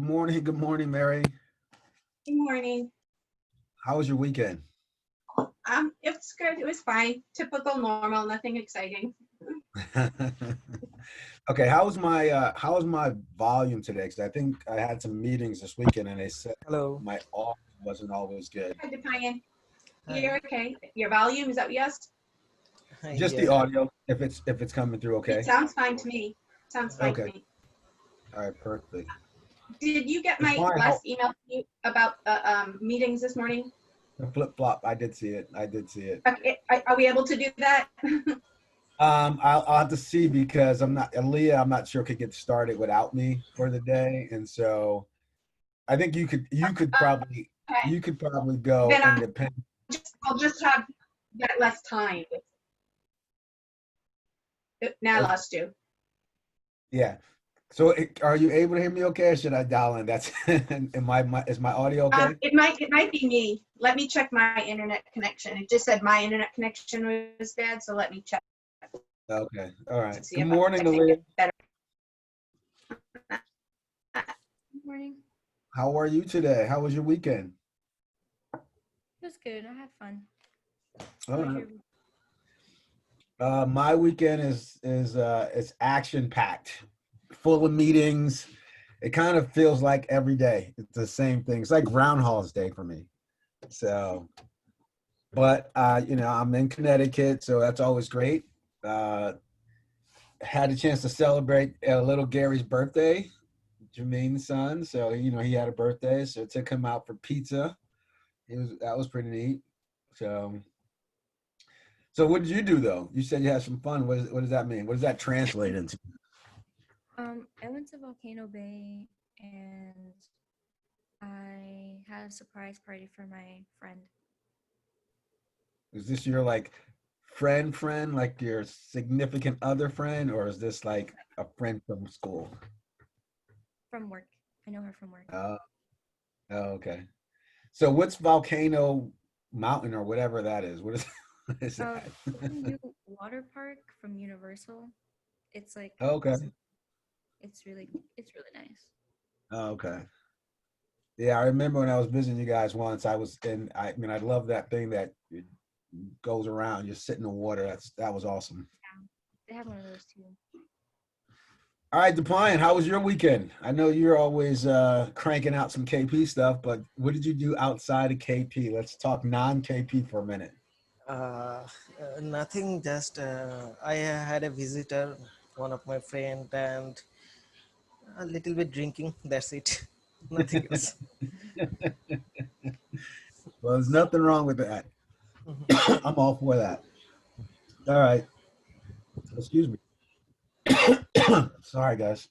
Good morning, Mary. Good morning. How was your weekend? It was good. It was fine. Typical, normal, nothing exciting. Okay, how's my volume today? Because I think I had some meetings this weekend and they said Hello. my audio wasn't always good. Hi, Defiant. You're Hi. okay. Your volume, is that what you asked? Hi. Just the Yeah. audio, if it's coming through It okay. sounds fine to me. Sounds fine to Okay, me. all right, perfect. Did you get It's my fine. How last email to you about the meetings this morning? the flip flop? I did see it. I did see it. Okay, are we able to do that? I'll have to see because Aaliyah. I'm not sure could get started without me for the day, and so I think Okay, you could probably go then independent. I'll just have that less time. Now I lost you. Yeah. So are you able to hear me okay, or should I dial in? That's is my audio okay? It might be me. Let me check my internet connection. It just said my internet connection was bad, so let me check Okay. All right. to see Good if morning, I can Aaliyah. get better. Good morning. How are you today? How was your weekend? It was good. I had fun. All How was right. your My weekend is it's action packed, full of meetings. It kind of feels like every day. It's the same thing. It's like Groundhog's Day for me. So, but I'm in Connecticut, so that's always great. Uh, had a chance to celebrate little Gary's birthday, Jermaine's son. So he had a birthday, so took him out for pizza. That was pretty neat. So what did you do though? You said you had some fun. What does that mean? What does that translate into? I went to Volcano Bay and I had a surprise party for my friend Is this your like friend, like your significant other friend, or is this like a friend from school? from work. I know her from work. Oh, oh, okay. So what's Volcano Mountain or whatever that is? What is what is that? It's a new water park from Universal. It's like Okay. it's really nice. Oh, okay. Yeah, I remember when I was visiting you guys once. I mean, I love that thing that it goes around. You sit in the water. That was awesome. Yeah, they have one of those too. All right, Depliant, how was your weekend? I know you're always cranking out some KP stuff, but what did you do outside of KP? Let's talk non-KP for a minute. Uh, Nothing. Just I had a visitor, one of my friend, and a little bit drinking. That's it. Nothing else. Well, there's nothing wrong with that. Mhm. I'm all for that. All right. Excuse me. Sorry, guys.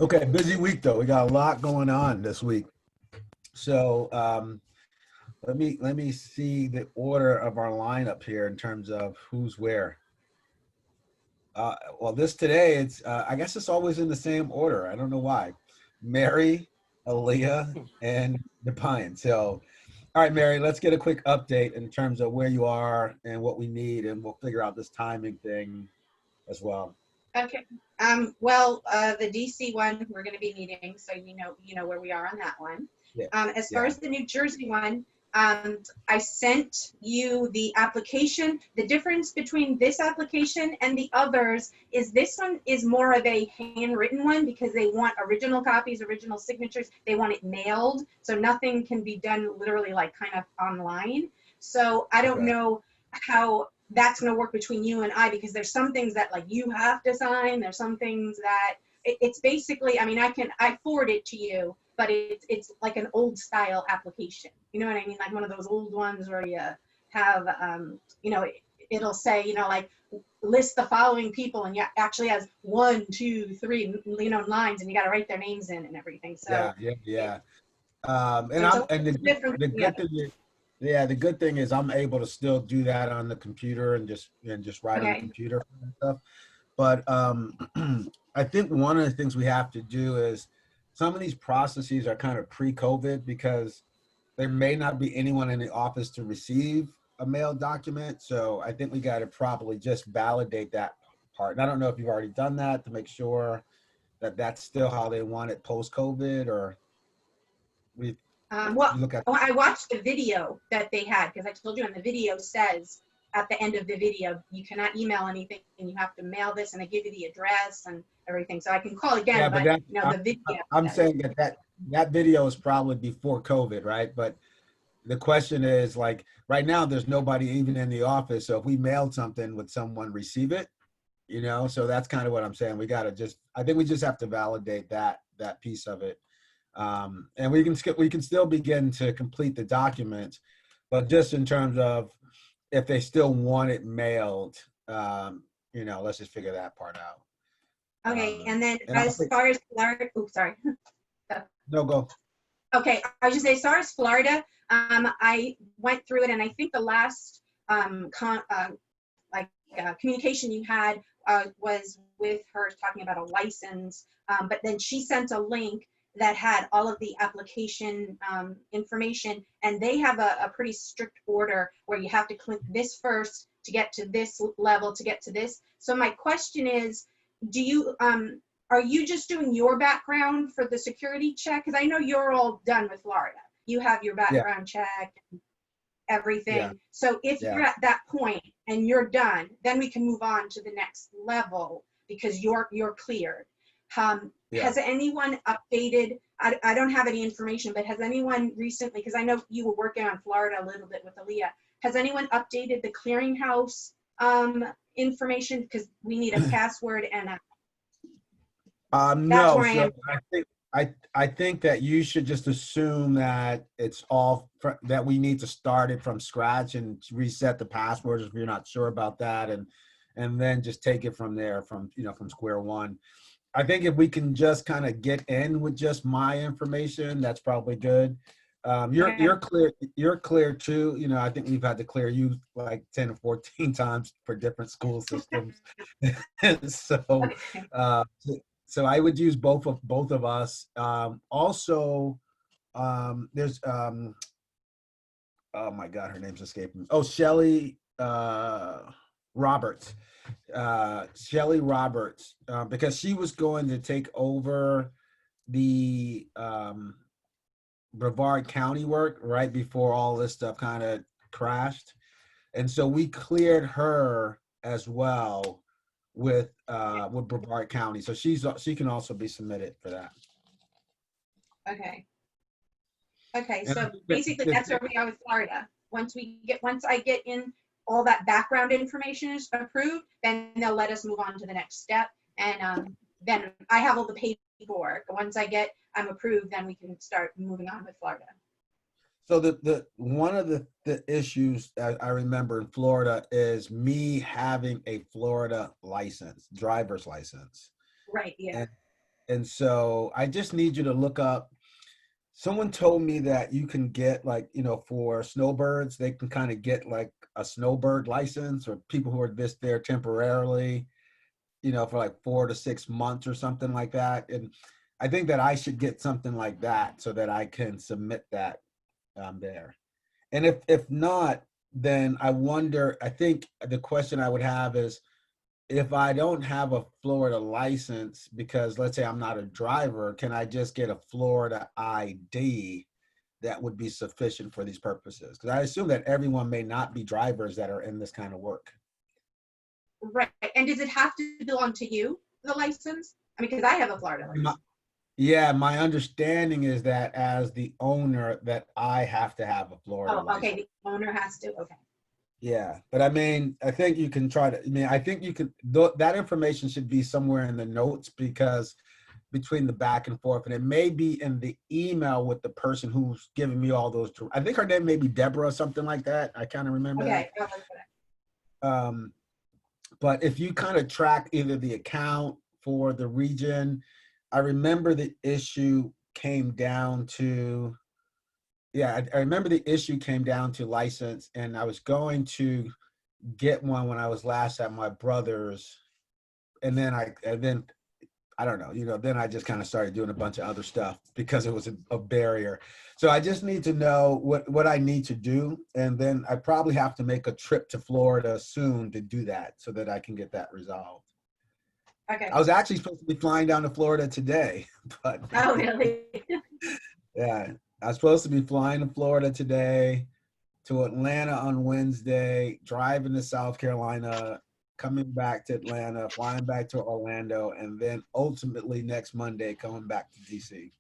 Okay, busy week though. We got a lot going on this week. So let me see the order of our lineup here in terms of who's where. Well, this today it's I guess it's always in the same order. I don't know why. Mary, Aaliyah, and Defiant. So, all right, Mary, let's get a quick update in terms of where you are and what we need, and we'll figure out this timing thing as well. Okay. Well, the DC one, we're going to be meeting, so you know where we are on that one. Yeah, As far yeah. as the New Jersey one, I sent you the application. The difference between this application and the others is this one is more of a handwritten one because they want original copies, original signatures. They want it mailed, so nothing can be done literally like kind of online. So I don't Okay. know how that's going to work between you and I because there's some things that like you have to sign. There's some things that it's basically, I mean, I forward it to you, but it's like an old style application. You know what I mean? Like one of those old ones where you have, it'll say, like list the following people and you actually has 1, 2, 3, lines and you got to write their names in and everything. So Yeah, yeah, it, yeah. so And it's I'm a and little different the than the good other. thing is, yeah, the good thing is I'm able to still do that on the computer and just write on the Okay. computer and stuff. But I think one of the things we have to do is some of these processes are kind of pre-COVID because there may not be anyone in the office to receive a mail document. So I think we got to probably just validate that part. And I don't know if you've already done that to make sure that that's still how they want it post-COVID, or we Well, look at. I watched the video that they had because I told you, and the video says at the end of the video, you cannot email anything and you have to mail this, and they give you the address and everything. So I can call again, Yeah, but but you know, the video. I'm says. saying that video is probably before COVID, right? But the question is, like, right now there's nobody even in the office. So if we mailed something, would someone receive it? You know, so that's kind of what I'm saying. We got to I think we just have to validate that piece of it. And we can still begin to complete the documents, but just in terms of if they still want it mailed, you know, let's just figure that part out. Okay, and then And as far as Florida, oops, sorry. No, go. Okay, I was just say, as far as Florida, I went through it, and I think the last communication you had was with her talking about a license, but then she sent a link that had all of the application information, and they have a pretty strict order where you have to click this first to get to this level to get to this. So my question is, do you are you just doing your background for the security check? Because I know you're all done with Florida. You have your background check and everything. Yeah. So if Yeah. you're at that point and you're done, then we can move on to the next level because you're cleared. Yeah. Has anyone updated? I don't have any information, but has anyone recently, because I know you were working on Florida a little bit with Aaliyah, has anyone updated the clearinghouse information? Because we need a password and a. No, where I am. so I think that you should just assume that it's all that we need to start it from scratch and reset the passwords if you're not sure about that, and then just take it from there, from square one. I think if we can just kind of get in with just my information, that's probably good. You're clear. You're clear too. You know, I think we've had to clear you like 10 or 14 times for different school systems. So I would use both of us. Also, there's oh my God, her name's escaping me. Oh, Shelly Roberts. Shelly Roberts, because she was going to take over the Brevard County work right before all this stuff kind of crashed. And so we cleared her as well with Brevard County. So she can also be submitted for that. Okay. Okay, And so basically that's where we are with Florida. Once I get in all that background information is approved, then they'll let us move on to the next step. And then I have all the paperwork. Once I'm approved, then we can start moving on with Florida. So the one of the issues that I remember in Florida is me having a Florida license, driver's license. Right, yeah. And so I just need you to look up. Someone told me that you can get, like, for snowbirds, they can kind of get like a snowbird license, or people who are just there temporarily, for like 4 to 6 months or something like that. And I think that I should get something like that so that I can submit that there. And if not, then I think the question I would have is, if I don't have a Florida license, because let's say I'm not a driver, can I just get a Florida ID that would be sufficient for these purposes? Because I assume that everyone may not be drivers that are in this kind of work. Right. And does it have to belong to you, the license? I mean, because I have a Florida license. Yeah, my understanding is that as the owner, that I have to have a Florida license. Okay, the owner has to, okay. Yeah, but I mean, I think you can try to, I think you could, that information should be somewhere in the notes, because between the back and forth, and it may be in the email with the person who's giving me all those, I think her name may be Deborah or something like that. I kind of remember that. But if you kind of track either the account for the region, I remember the issue came down to, I remember the issue came down to license, and I was going to get one when I was last at my brother's, and then I don't know, then I just kind of started doing a bunch of other stuff because it was a barrier. So I just need to know what I need to do, and then I probably have to make a trip to Florida soon to do that so that I can get that resolved. Okay. I was actually supposed to be flying down to Florida today, but Oh, really? yeah, I was supposed to be flying to Florida today, to Atlanta on Wednesday, driving to South Carolina, coming back to Atlanta, flying back to Orlando, and then ultimately next Monday coming back to DC.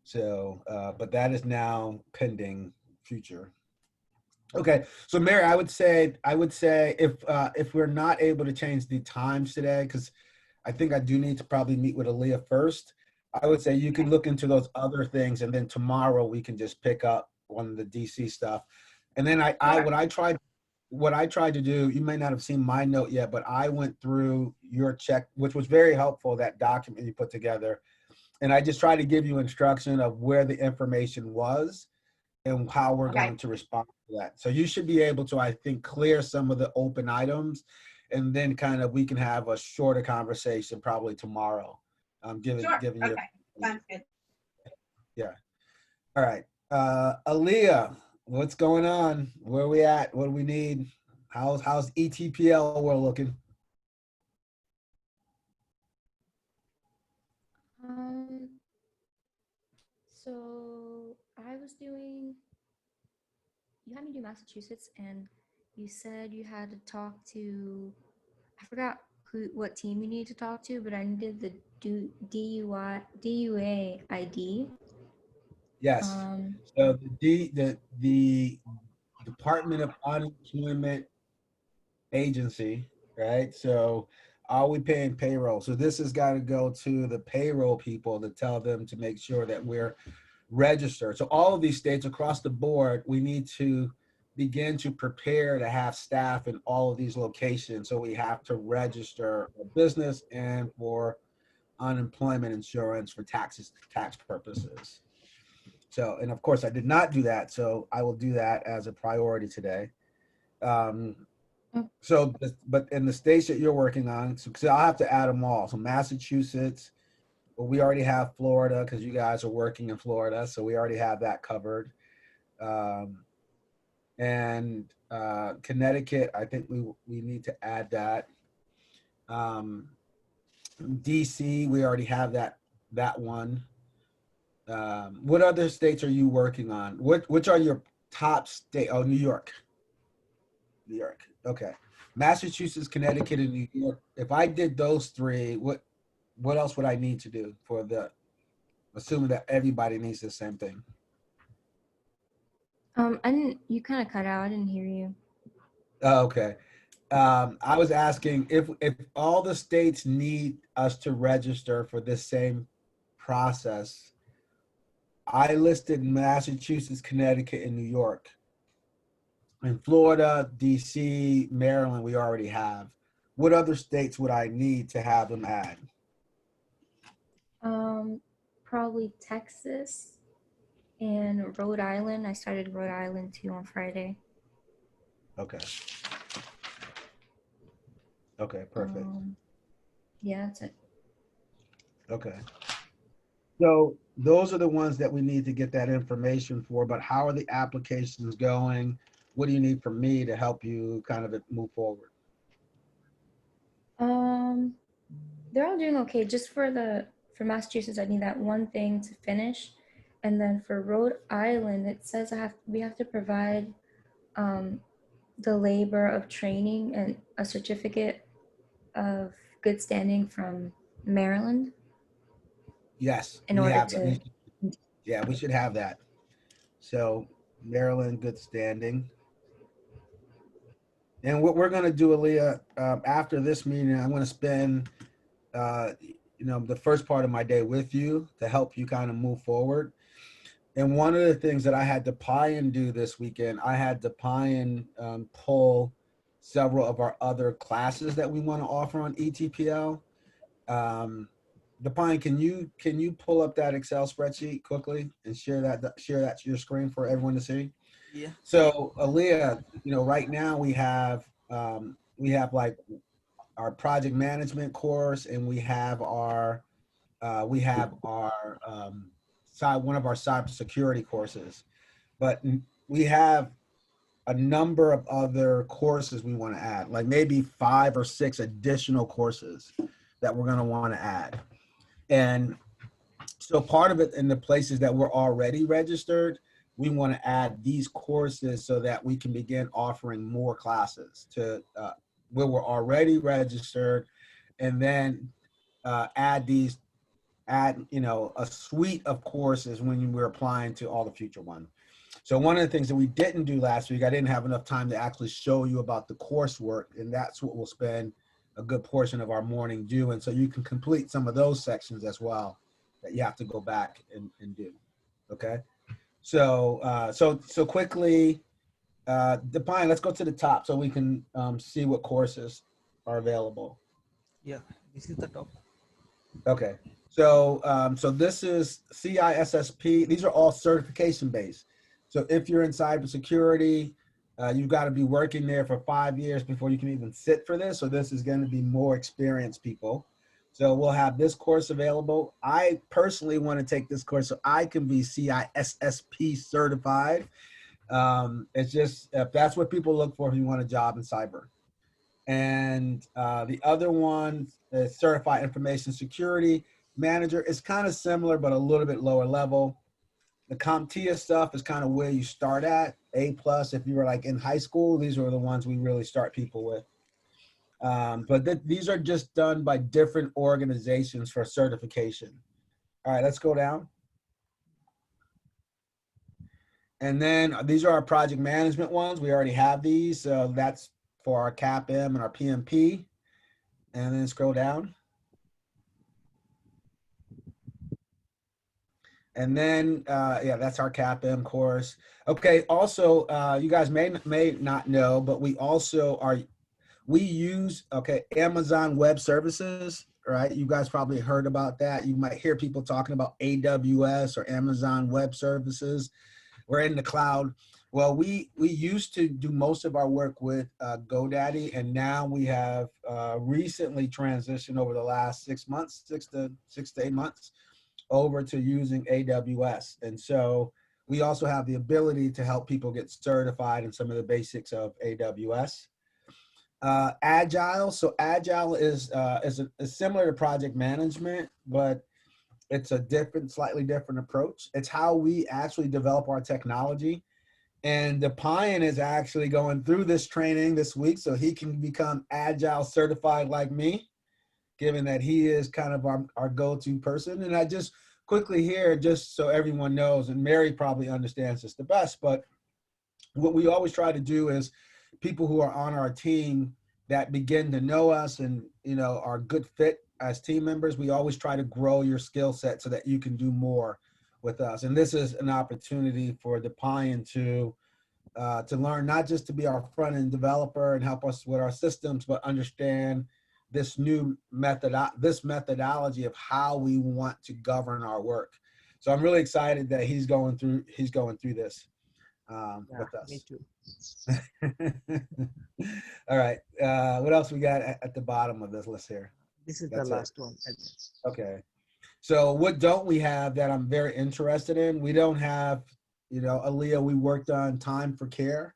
So, but that is now pending future. Okay, so Mary, I would say if we're not able to change the times today, because I think I do need to probably meet with Aaliyah first. I would say you can look into those other things, and then tomorrow we can just pick up on the DC stuff. And then Sure. what I tried to do, you may not have seen my note yet, but I went through your check, which was very helpful, that document you put together. And I just tried to give you instruction of where the information was and how we're Okay. going to respond to that. So you should be able to, I think, clear some of the open items, and then kind of we can have a shorter conversation probably tomorrow. Sure. Giving you, Okay. Sounds good. yeah. All right. Aaliyah, what's going on? Where are we at? What do we need? How's ETPL world looking? Um, so I was doing, you had me do Massachusetts, and you said you had to talk to, I forgot what team you needed to talk to, but I needed the DUA ID. Yes. Um, So the Department of Unemployment Agency, right? So are we paying payroll? So this has got to go to the payroll people to tell them to make sure that we're registered. So all of these states across the board, we need to begin to prepare to have staff in all of these locations. So we have to register a business and for unemployment insurance for tax purposes. So, and of course I did not do that. So I will do that as a priority today. Um, so, but in the states that you're working on, so I'll have to add them all. So Massachusetts, well, we already have Florida because you guys are working in Florida, so we already have that covered. Um, and Connecticut, I think we need to add that. Um, DC, we already have that one. What other states are you working on? Which are your top state? Oh, New York. New York. Okay. Massachusetts, Connecticut, and New York. If I did those three, what else would I need to do for the, assuming that everybody needs the same thing? I didn't, you kind of cut out, I didn't hear you. Oh, okay. I was asking if all the states need us to register for this same process. I listed Massachusetts, Connecticut, and New York. In Florida, DC, Maryland, we already have. What other states would I need to have them add? Probably Texas and Rhode Island. I started Rhode Island too on Friday. Okay. Okay, perfect. Yeah, that's it. Okay. So those are the ones that we need to get that information for, but how are the applications going? What do you need from me to help you kind of move forward? Um, they're all doing okay. Just for Massachusetts, I need that one thing to finish, and then for Rhode Island, it says we have to provide um, the labor of training and a certificate of good standing from Maryland Yes, in we order have that. to. Yeah, we should have that. So Maryland, good standing. And what we're going to do, Aaliyah, after this meeting, I'm going to spend, the first part of my day with you to help you kind of move forward. And one of the things that I had to pie and do this weekend, I had to pie and pull several of our other classes that we want to offer on ETPL. Depine, can you pull up that Excel spreadsheet quickly and share that to your screen for everyone to see? Yeah. So Aaliyah, right now we have like our project management course, and we have our one of our cybersecurity courses, but we have a number of other courses we want to add, like maybe 5 or 6 additional courses that we're going to want to add. And so part of it in the places that we're already registered, we want to add these courses so that we can begin offering more classes to where we're already registered, and then add a suite of courses when we're applying to all the future ones. So one of the things that we didn't do last week, I didn't have enough time to actually show you about the coursework, and that's what we'll spend a good portion of our morning doing. So you can complete some of those sections as well that you have to go back and do. Okay. So so quickly, Define, let's go to the top so we can see what courses are available. Yeah, this is the top. Okay. So so this is CISSP. These are all certification based. So if you're in cybersecurity, you've got to be working there for 5 years before you can even sit for this. So this is going to be more experienced people. So we'll have this course available. I personally want to take this course so I can be CISSP certified. It's just, if that's what people look for if you want a job in cyber. And the other one is Certified Information Security Manager. It's kind of similar, but a little bit lower level. The CompTIA stuff is kind of where you start at. A+, if you were like in high school, these are the ones we really start people with. But these are just done by different organizations for certification. All right, let's go down. And then these are our project management ones. We already have these. So that's for our CAPM and our PMP. And then scroll down. And then, yeah, that's our CAPM course. Okay, also, you guys may not know, but we also we use, Amazon Web Services, right? You guys probably heard about that. You might hear people talking about AWS or Amazon Web Services. We're in the cloud. Well, we used to do most of our work with GoDaddy, and now we have recently transitioned over the last 6 months, 6 to 8 months, over to using AWS. And so we also have the ability to help people get certified in some of the basics of AWS. Agile. So Agile is similar to project management, but it's a slightly different approach. It's how we actually develop our technology. And Depian is actually going through this training this week so he can become Agile certified like me, given that he is kind of our go-to person. And I just quickly here, just so everyone knows, and Mary probably understands this the best, but what we always try to do is people who are on our team that begin to know us and, are good fit as team members, we always try to grow your skill set so that you can do more with us. And this is an opportunity for Depian to learn, not just to be our front-end developer and help us with our systems, but understand this new methodology of how we want to govern our work. So I'm really excited that he's going through this with us. Me too. All right. What else we got at the bottom of this list here? This is That's the last one. Okay. So what don't we have that I'm very interested in? We don't have, Aaliyah, we worked on time for care,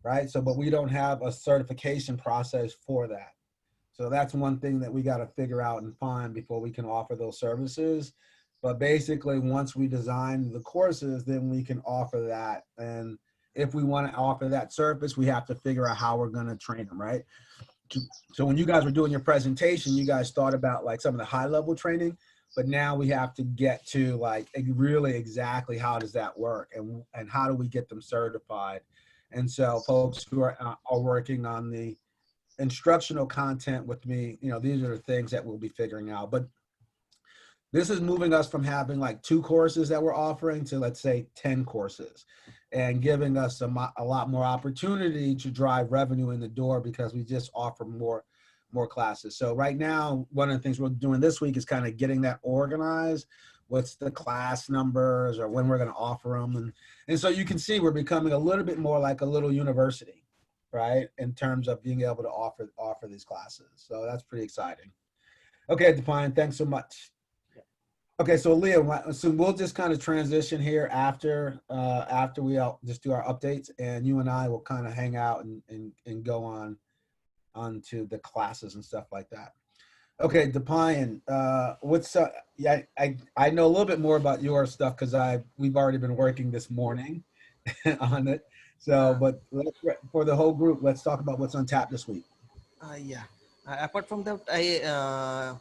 right? So, but we don't have a certification process for that. So that's one thing that we got to figure out and find before we can offer those services. But basically, once we design the courses, then we can offer that. And if we want to offer that service, we have to figure out how we're going to train them, right? So when you guys were doing your presentation, you guys thought about like some of the high level training, but now we have to get to like really exactly how does that work and how do we get them certified? And so folks who are working on the instructional content with me, these are the things that we'll be figuring out. But this is moving us from having like 2 courses that we're offering to, let's say, 10 courses, and giving us a lot more opportunity to drive revenue in the door because we just offer more classes. So right now, one of the things we're doing this week is kind of getting that organized. What's the class numbers or when we're going to offer them. And so you can see we're becoming a little bit more like a little university, right? In terms of being able to offer these classes. So that's pretty exciting. Okay, Depian, thanks so much. Okay, so Leah, so we'll just kind of transition here after we just do our updates, and you and I will kind of hang out and go on to the classes and stuff like that. Okay, Depian, what's yeah, I know a little bit more about your stuff because we've already been working this morning on it. So, Uh, but for the whole group, let's talk about what's on tap this week. yeah. Apart from that, I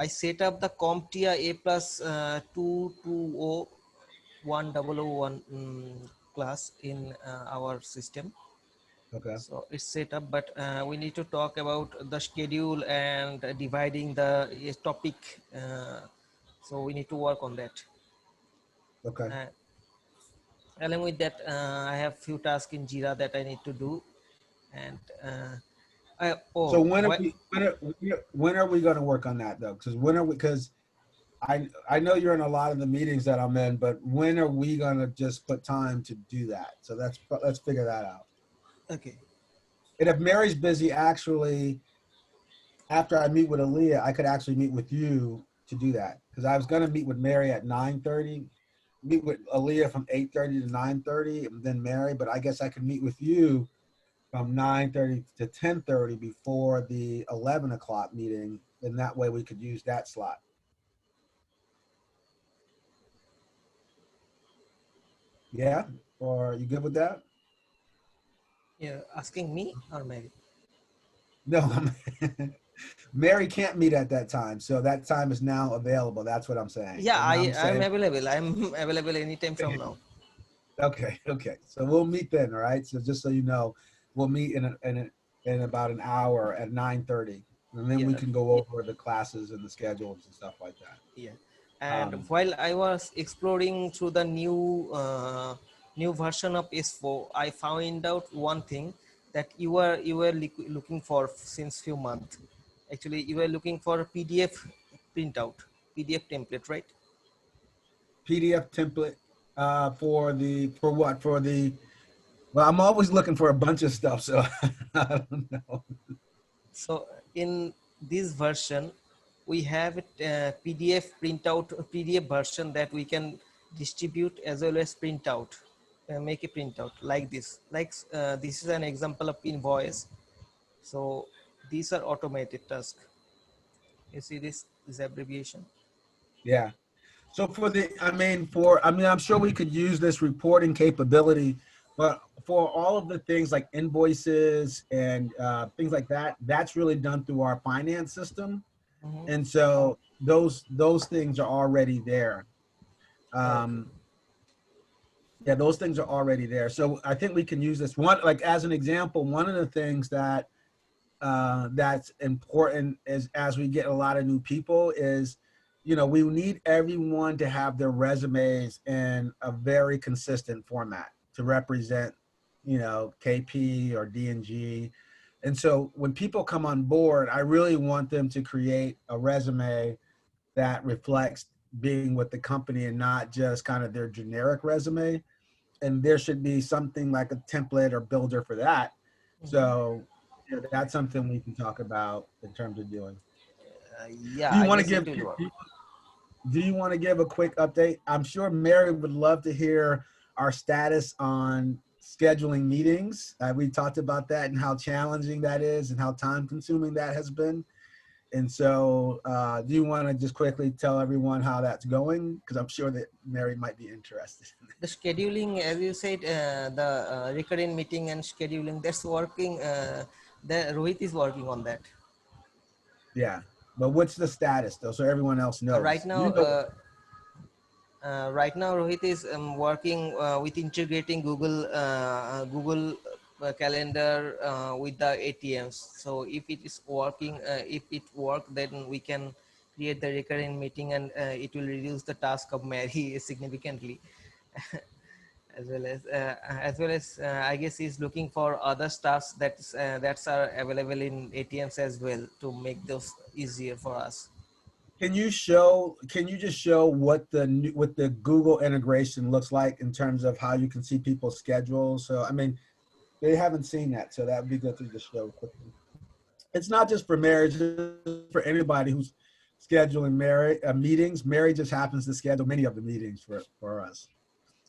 set up the CompTIA A plus 22010001 class in our system. Okay. So it's set up, but we need to talk about the schedule and dividing the topic. So we need to work on that. Okay. Uh, Along with that, I have few tasks in Jira that I need to do, and So oh, when are what? we when are we going to work on that though? Because I know you're in a lot of the meetings that I'm in, but when are we going to just put time to do that? So let's figure that out. Okay, And if Mary's busy, actually, after I meet with Aaliyah, I could actually meet with you to do that because I was going to meet with Mary at 9:30, meet with Aaliyah from 8:30 to 9:30, and then Mary. But I guess I could meet with you from 9:30 to 10:30 before the 11 o'clock meeting, and that way we could use that slot. Yeah, or you good with that? yeah, asking me or Mary? No, Mary can't meet at that time, so that time is now available. That's what I'm saying, Yeah, and I'm I'm saying, available. I'm available anytime from now. okay, okay. So we'll meet then, all right? So just so you know, we'll meet in about an hour at 9:30, and then we Yeah, can go over the classes and the schedules and stuff like that. yeah. And Um, while I was exploring through the new version of S4, I found out one thing that you were looking for since few months. Actually, you were looking for a PDF printout, PDF template, right? PDF template for what? Well, I'm always looking for a bunch of stuff, so I don't know. So in this version, we have a PDF printout, a PDF version that we can distribute as well as print out, make a printout like this. Like this is an example of invoice. So these are automated tasks. You see this abbreviation. Yeah. So I'm sure we could use this reporting capability, but for all of the things like invoices and things like that, that's really done through our finance system. Mhm. And so those things are already there. Okay. Um, yeah, those things are already there. So I think we can use this one, like as an example. One of the things that's important is as we get a lot of new people is, we need everyone to have their resumes in a very consistent format to represent, KP or DNG. And so when people come on board, I really want them to create a resume that reflects being with the company and not just kind of their generic resume. And there should be something like a template or builder for that. Mhm. So that's something we can talk about in terms of doing. Yeah, Do you I want to guess it give will work. do you want to give a quick update? I'm sure Mary would love to hear our status on scheduling meetings. We talked about that and how challenging that is and how time consuming that has been. And so, do you want to just quickly tell everyone how that's going? Because I'm sure that Mary might be interested. The scheduling, as you said, the recurring meeting and scheduling, that's working. The Rohit is working on that. Yeah. But what's the status though, so everyone else Right knows? now, You know. Rohit is working with integrating Google Calendar with the ATMs. So if it is working, if it work, then we can create the recurring meeting, and it will reduce the task of Mary significantly. As well as I guess he's looking for other stuffs that's are available in ATMs as well to make those easier for us. Can you just show what the Google integration looks like in terms of how you can see people's schedules? So, I mean, they haven't seen that, so that would be good to just show quickly. It's not just for marriage, it's for anybody who's scheduling meetings. Mary just happens to schedule many of the meetings for us.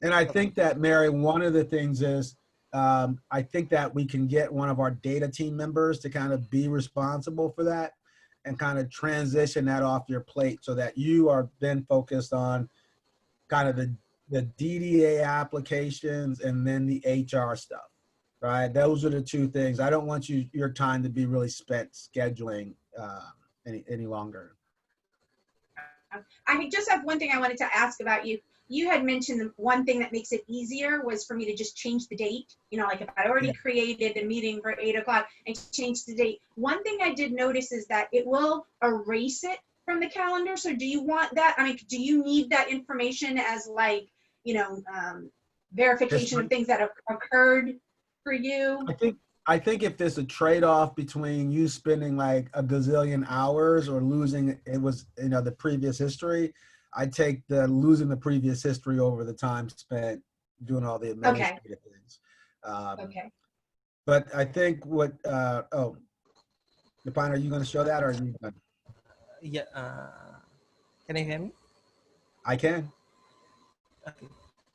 And I Okay. think that, Mary, one of the things is, I think that we can get one of our data team members to kind of be responsible for that. and kind of transition that off your plate so that you are then focused on kind of the DDA applications and then the HR stuff, right? Those are the two things. I don't want your time to be really spent scheduling any longer. I just have one thing I wanted to ask about you. You had mentioned the one thing that makes it easier was for me to just change the date. You know, like if I already created a meeting for 8 o'clock and change the date. One thing I did notice is that it will erase it from the calendar. So do you want that? I mean, do you need that information as like, you know, verification of things that have occurred for you? I think if there's a trade-off between you spending like a gazillion hours or losing the previous history, I'd take the losing the previous history over the time spent doing all the administrative things. Okay. But I think Napine, are you going to show that or are you done? Yeah. Can you hear me? I can. Okay.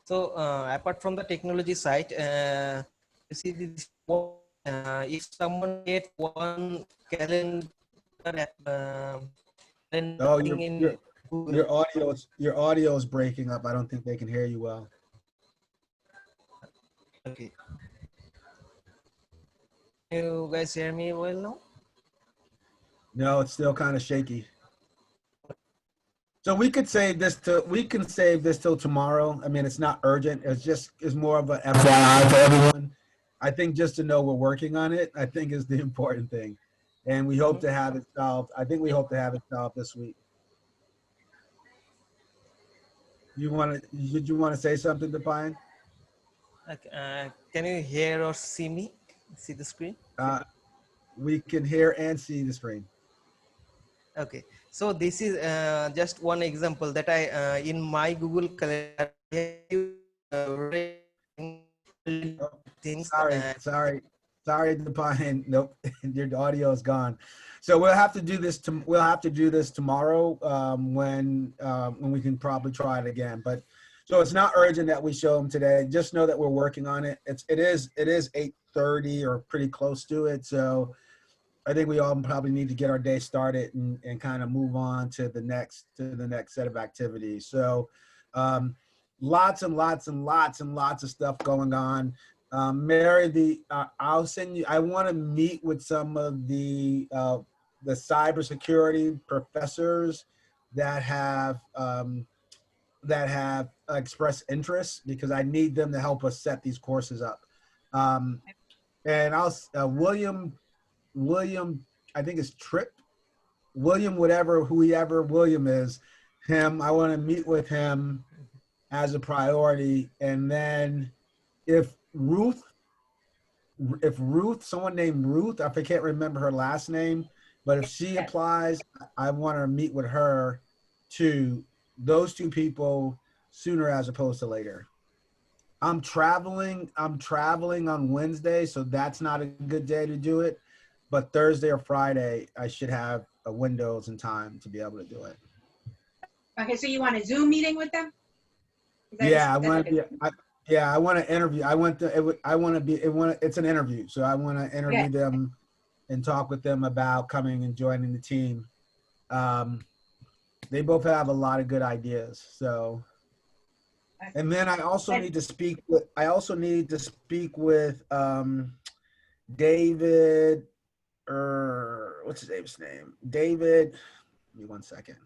So apart from the technology side, you see this. If someone get one calendar Oh, in Google. your audio is breaking up. I don't think they can hear you well. Okay. You guys hear me well now? No, it's still kind of shaky. So we can save this till tomorrow. I mean, it's not urgent. It's more of an FYI for everyone. I think just to know we're working on it, I think is the important thing. And we hope to have it solved. I think we hope to have it solved this week. Did you want to say something, Defiant? Can you hear or see me? See the screen? We can hear and see the screen. Okay. So this is just one example that I in my Google Calendar things. Sorry, Defiant. Nope, your audio is gone. So we'll have to do this. We'll have to do this tomorrow when we can probably try it again. But so it's not urgent that we show them today. Just know that we're working on it. It is 8:30 or pretty close to it. So I think we all probably need to get our day started and kind of move on to the next set of activities. So lots and lots and lots and lots of stuff going on. Mary, I'll send you. I want to meet with some of the cybersecurity professors that have expressed interest because I need them to help us set these courses up. And I'll William, I think it's Tripp. William, whoever William is, him. I want to meet with him as a priority, and then if Ruth, someone named Ruth, I can't remember her last name, but if she applies, I want to meet with her too. Those two people sooner as opposed to later. I'm traveling on Wednesday, so that's not a good day to do it. But Thursday or Friday, I should have windows and time to be able to do it. Okay, so you want a Zoom meeting with them? Yeah, I want to be. I want to interview. It's an interview, so I want to interview them and talk with them about coming and joining the team. They both have a lot of good ideas. So, and then I also need to speak with. David. What's his name? David. Give me 1 second.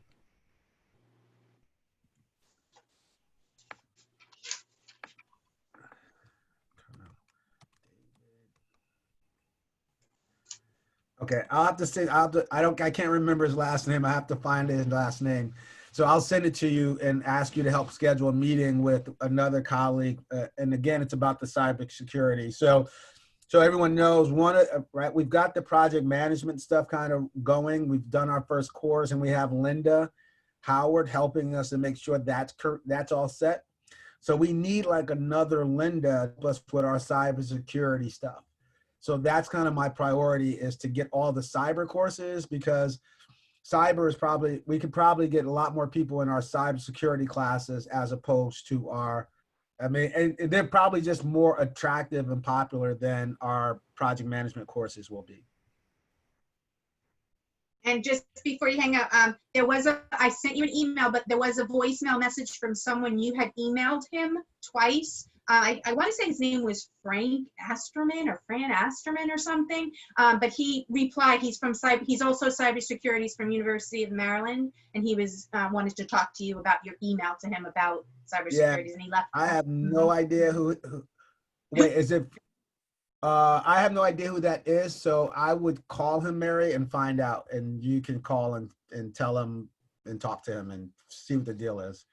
Okay, I can't remember his last name. I have to find his last name. So I'll send it to you and ask you to help schedule a meeting with another colleague. And again, it's about the cybersecurity. So everyone knows right. We've got the project management stuff kind of going. We've done our first course, and we have Linda Howard helping us to make sure that's all set. So we need like another Linda plus with our cybersecurity stuff. So that's kind of my priority is to get all the cyber courses because cyber is we could probably get a lot more people in our cybersecurity classes as opposed to and they're probably just more attractive and popular than our project management courses will be. And just before you hang up, I sent you an email, but there was a voicemail message from someone. You had emailed him twice. I want to say his name was Frank Asterman or Fran Asterman or something. But he replied. He's from He's also cybersecurity. He's from University of Maryland, and he was wanted to talk to you about your email to him about cybersecurity, and he left. I have no idea who wait, is it? I have no idea who that is, so I would call him, Mary, and find out. And you can call and tell him and talk to him and see what the deal is,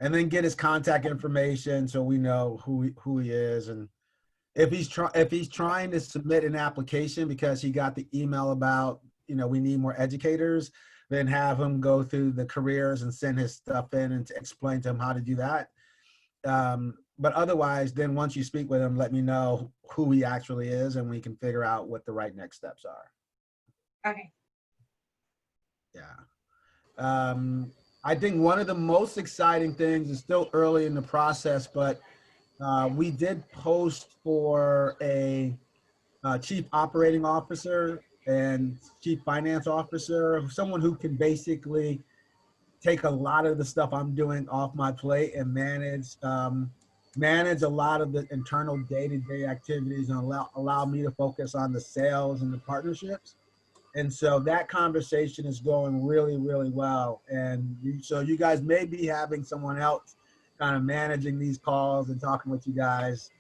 and then get his contact information so we know who he is, and if he's trying to submit an application because he got the email about we need more educators, then have him go through the careers and send his stuff in and to explain to him how to do that. But otherwise, then once you speak with him, let me know who he actually is, and we can figure out what the right next steps are. Okay. Yeah. I think one of the most exciting things is still early in the process, but we did post for a chief operating officer and chief finance officer, someone who can basically take a lot of the stuff I'm doing off my plate and manage a lot of the internal day-to-day activities and allow me to focus on the sales and the partnerships. And so that conversation is going really, really well. And so you guys may be having someone else kind of managing these calls and talking with you guys,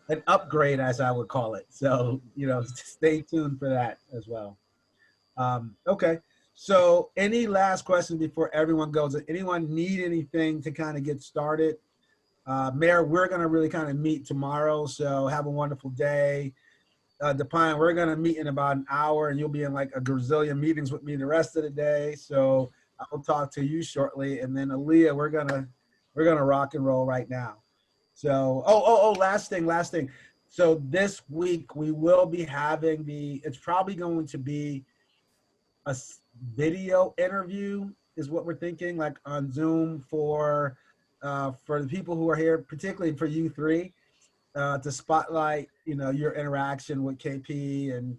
an upgrade, as I would call it. So, stay tuned for that as well. Okay. So any last questions before everyone goes? Does anyone need anything to kind of get started? Mayor, we're going to really kind of meet tomorrow. So have a wonderful day. DePine, we're going to meet in about an hour, and you'll be in like a gazillion meetings with me the rest of the day. So I'll talk to you shortly. And then Aaliyah, we're going to rock and roll right now. So, last thing. So this week we will be having it's probably going to be a video interview is what we're thinking, like on Zoom for the people who are here, particularly for you three, to spotlight, your interaction with KP and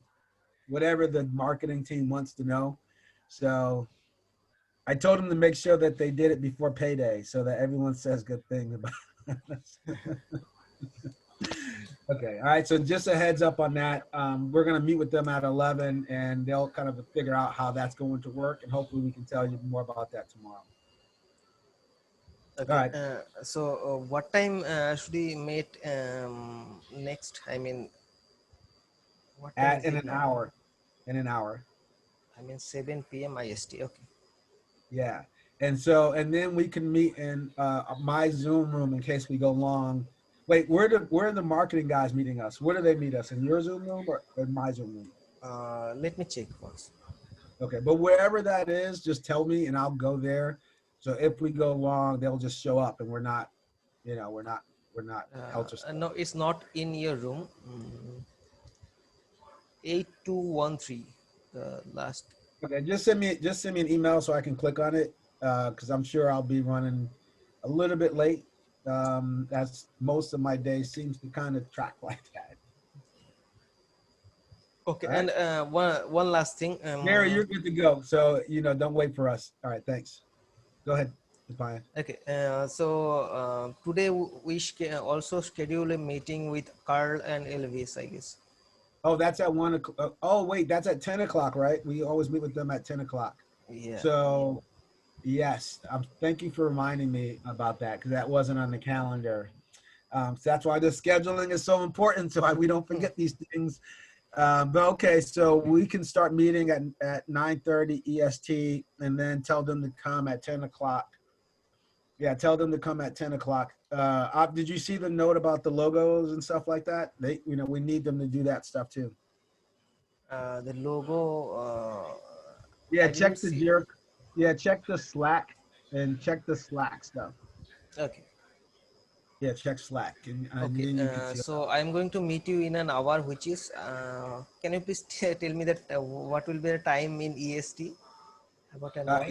whatever the marketing team wants to know. So I told them to make sure that they did it before payday so that everyone says good things about us. Okay, all right, so just a heads up on that. We're gonna meet with them at 11 and they'll kind of figure out how that's going to work, and hopefully we can tell you more about that tomorrow. Okay. All right. So what time should we meet next? I mean, what time In an hour. In an hour. I mean 7 p.m. IST. Okay. Yeah. And then we can meet in my Zoom room in case we go long. Wait, where are the marketing guys meeting us? Where do they meet us? In your Zoom room or in my Zoom room? Let me check once. Okay, but wherever that is, just tell me and I'll go there. So if we go long, they'll just show up and we're not helter skelter. No, it's not in your room. 8213, the last. Okay, just send me an email so I can click on it, because I'm sure I'll be running a little bit late. As most of my day seems to kind of track like that. Okay, right. And one last thing. Mary, you're good to go. So don't wait for us. All right, thanks. Go ahead, Defiant. Okay, so today we also schedule a meeting with Carl and Elvis, I guess. Oh, that's at 1 o'clock. Oh, wait, that's at 10 o'clock, right? We always meet with them at 10 o'clock. Yeah. So, yes, thank you for reminding me about that, because that wasn't on the calendar. So that's why the scheduling is so important, so we don't forget these things. But okay, so we can start meeting at 9:30 EST, and then tell them to come at 10 o'clock. Yeah, tell them to come at 10 o'clock. Did you see the note about the logos and stuff like that? We need them to do that stuff too. The logo. Yeah, check the Slack and check the Slack stuff. Okay. Yeah, check Slack. And Okay. then you can see So I'm going to meet you in an hour, which is. Can you please tell me that what will be the time in EST? About an hour.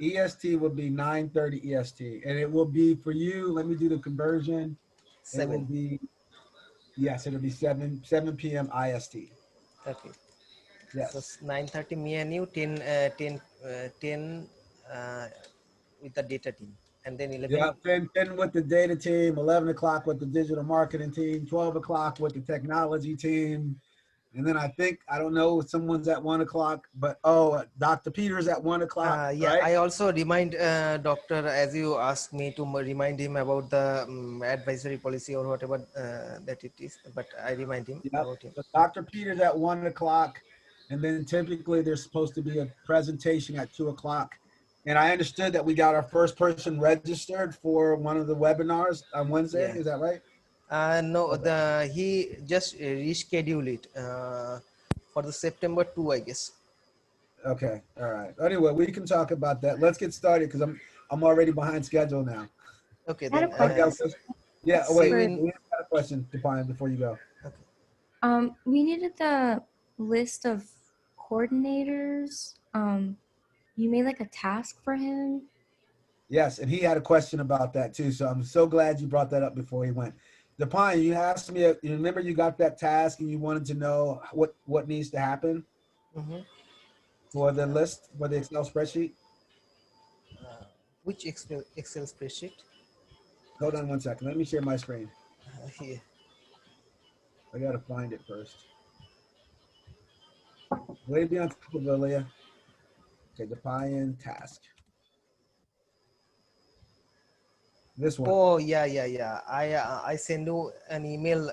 EST will be 9:30 EST, and it will be for you. Let me do the conversion. 7. It will be, yes, it'll be 7 p.m. IST. Okay. So Yes. 9:30 me and you, 10 with the data team, and then Yeah, 11. 10 with the data team, 11 o'clock with the digital marketing team, 12 o'clock with the technology team. And then I think, I don't know, someone's at 1 o'clock, but Dr. Peters at 1 o'clock, Yeah, right? I also remind doctor, as you asked me to remind him about the advisory policy or whatever that it is, but I remind him Yep. about him. So Dr. Peters at 1 o'clock. And then typically there's supposed to be a presentation at 2 o'clock. And I understood that we got our first person registered for one of the webinars on Wednesday. Yeah. Is that right? No, Okay. he just reschedule it for the September 2, I guess. Okay. All right. Anyway, we can talk about that. Let's get started because I'm already behind schedule now. Okay, I had a then question. Yeah. Oh, see wait. you For in. We have a question, Define, before you go. Okay. we needed the list of coordinators. You made like a task for him. Yes, and he had a question about that too. So I'm so glad you brought that up before he went. Define, you asked me. You remember you got that task and you wanted to know what needs to happen Mhm. for the list for the Excel spreadsheet. Which Excel spreadsheet? Hold on one second. Let me share my screen. Here. I gotta find it first. Way be on top of it, Leah. Okay, define task. This one. Oh yeah. I sent you an email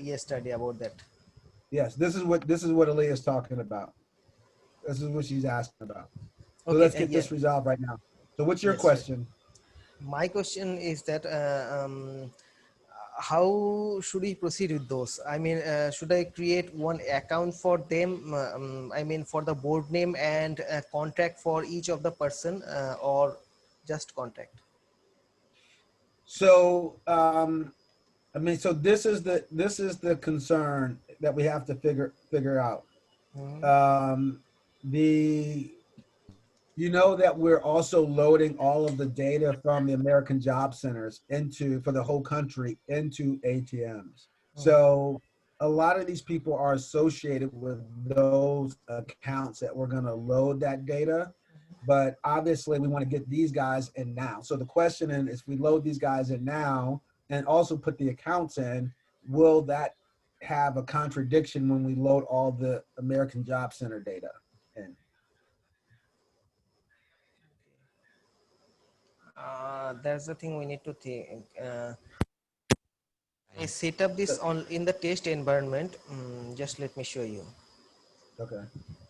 yesterday about that. Yes, this is what Aaliyah is talking about. This is what she's asking about. So Okay, let's get yeah, this resolved right now. So what's your yes, right. question? My question is that how should we proceed with those? I mean, should I create one account for them? I mean, for the board name and contact for each of the person, or just contact? So I mean, so this is the concern that we have to figure out. Mhm. The You know that we're also loading all of the data from the American Job Centers for the whole country into ATMs. Mhm. So a lot of these people are associated with those accounts that we're going to load that data. But obviously, we want to get these guys in now. So the question is, if we load these guys in now and also put the accounts in, will that have a contradiction when we load all the American Job Center data in? That's the thing we need to think. I set up this on in the test environment. Just let me show you. Okay.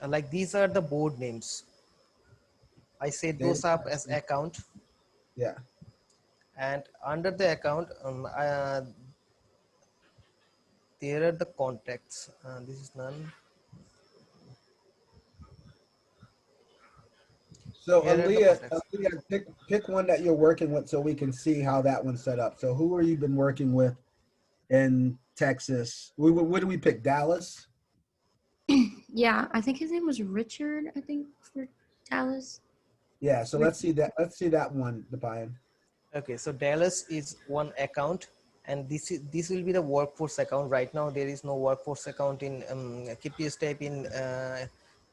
Like these are the board names. I set Data those up as account, Yeah. and under the account, there are the contacts. This is none. So Here are the contacts. Aaliyah, pick one that you're working with so we can see how that one's set up. So who are you been working with in Texas? What do we pick? Dallas? Yeah, I think his name was Richard. I think for Dallas. Yeah. So Rich- let's see that. Let's see that one, Defiant. Okay, so Dallas is one account, and this will be the workforce account. Right now, there is no workforce account in KPS type in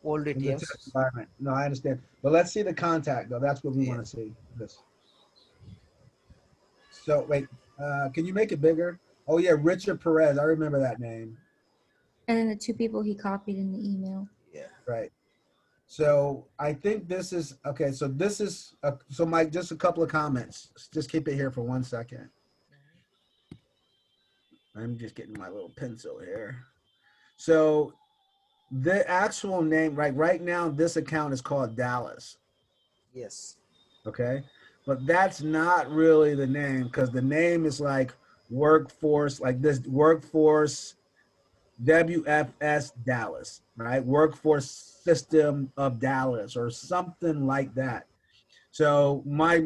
old In the test ATMs. environment. No, I understand. But let's see the contact though. That's what we Yeah. want to see. This. So wait, can you make it bigger? Oh yeah, Richard Perez. I remember that name. And then the two people he copied in the email. Yeah. Right. So I think this is okay. So this is so Mike. Just a couple of comments. Just keep it here for 1 second. I'm just getting my little pencil here. So the actual name, right now, this account is called Dallas. Yes. Okay, but that's not really the name because the name is like workforce, like this workforce WFS Dallas, right? Workforce System of Dallas or something like that. So my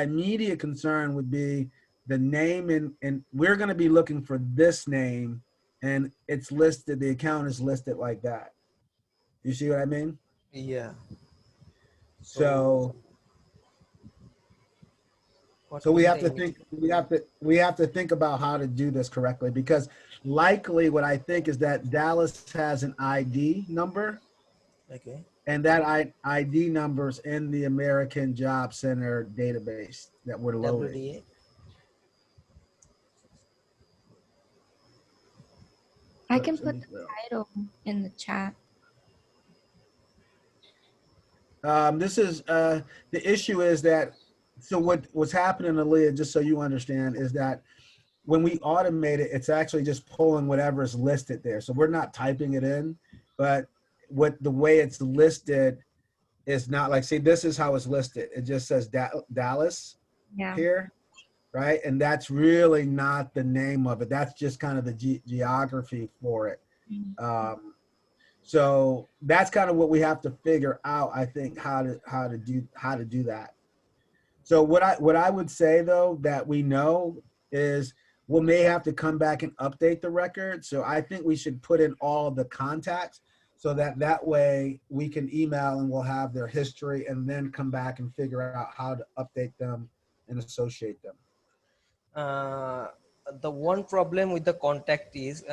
immediate concern would be the name, and we're going to be looking for this name, and it's listed. The account is listed like that. You see what I mean? Yeah. So So what so will we be have the to immediate? think. We have to think about how to do this correctly because likely what I think is that Dallas has an ID number Okay. And that ID number's in the American Job Center database that we're loading. WDA. I can Oops, let put me the go. title in the chat. This is the issue is that, so what's happening, Aaliyah, just so you understand, is that when we automate it, it's actually just pulling whatever is listed there. So we're not typing it in, but what the way it's listed is not like, see, this is how it's listed. It just says Dallas Yeah. here, right? And that's really not the name of it. That's just kind of the geography for it. So that's kind of what we have to figure out, I think, how to do that. So what I would say though that we know is we may have to come back and update the record. So I think we should put in all the contacts so that way we can email and we'll have their history and then come back and figure out how to update them and associate them. uh, the one problem with the contact is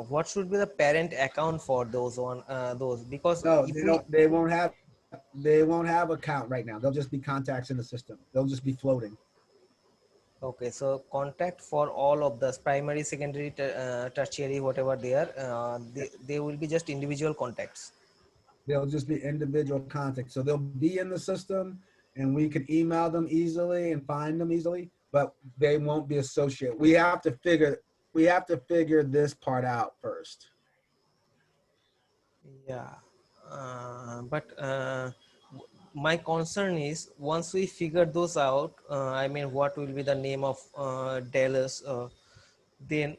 what should be the parent account for those, because No, if they we, don't. They won't have account right now. They'll just be contacts in the system. They'll just be floating. okay, so contact for all of the primary, secondary, tertiary, whatever they are, they will be just individual contacts. They'll just be individual contacts. So they'll be in the system and we can email them easily and find them easily, but they won't be associated. We have to figure this part out first. Yeah, but my concern is once we figure those out, I mean, what will be the name of Dallas? Then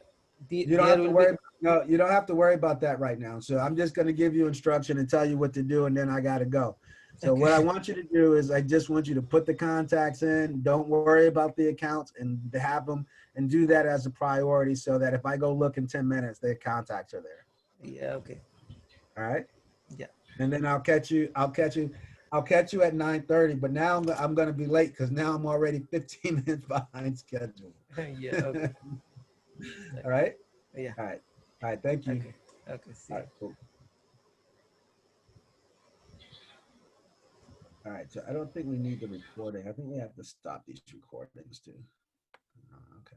You don't there have to will be, worry. No, you don't have to worry about that right now. So I'm just going to give you instruction and tell you what to do, and then I got to go. So what I okay. want you to do is I just want you to put the contacts in. Don't worry about the accounts and have them and do that as a priority so that if I go look in 10 minutes, their contacts are there. Yeah, okay. All right. Yeah. And then I'll catch you at 9:30. But now I'm going to be late because now I'm already 15 minutes behind schedule. Yeah, okay. All right. Yeah, All right. All right. Thank you. okay. Okay, see All you. right. Cool. All right. So I don't think we need the recording. I think we have to stop these recordings too. Okay.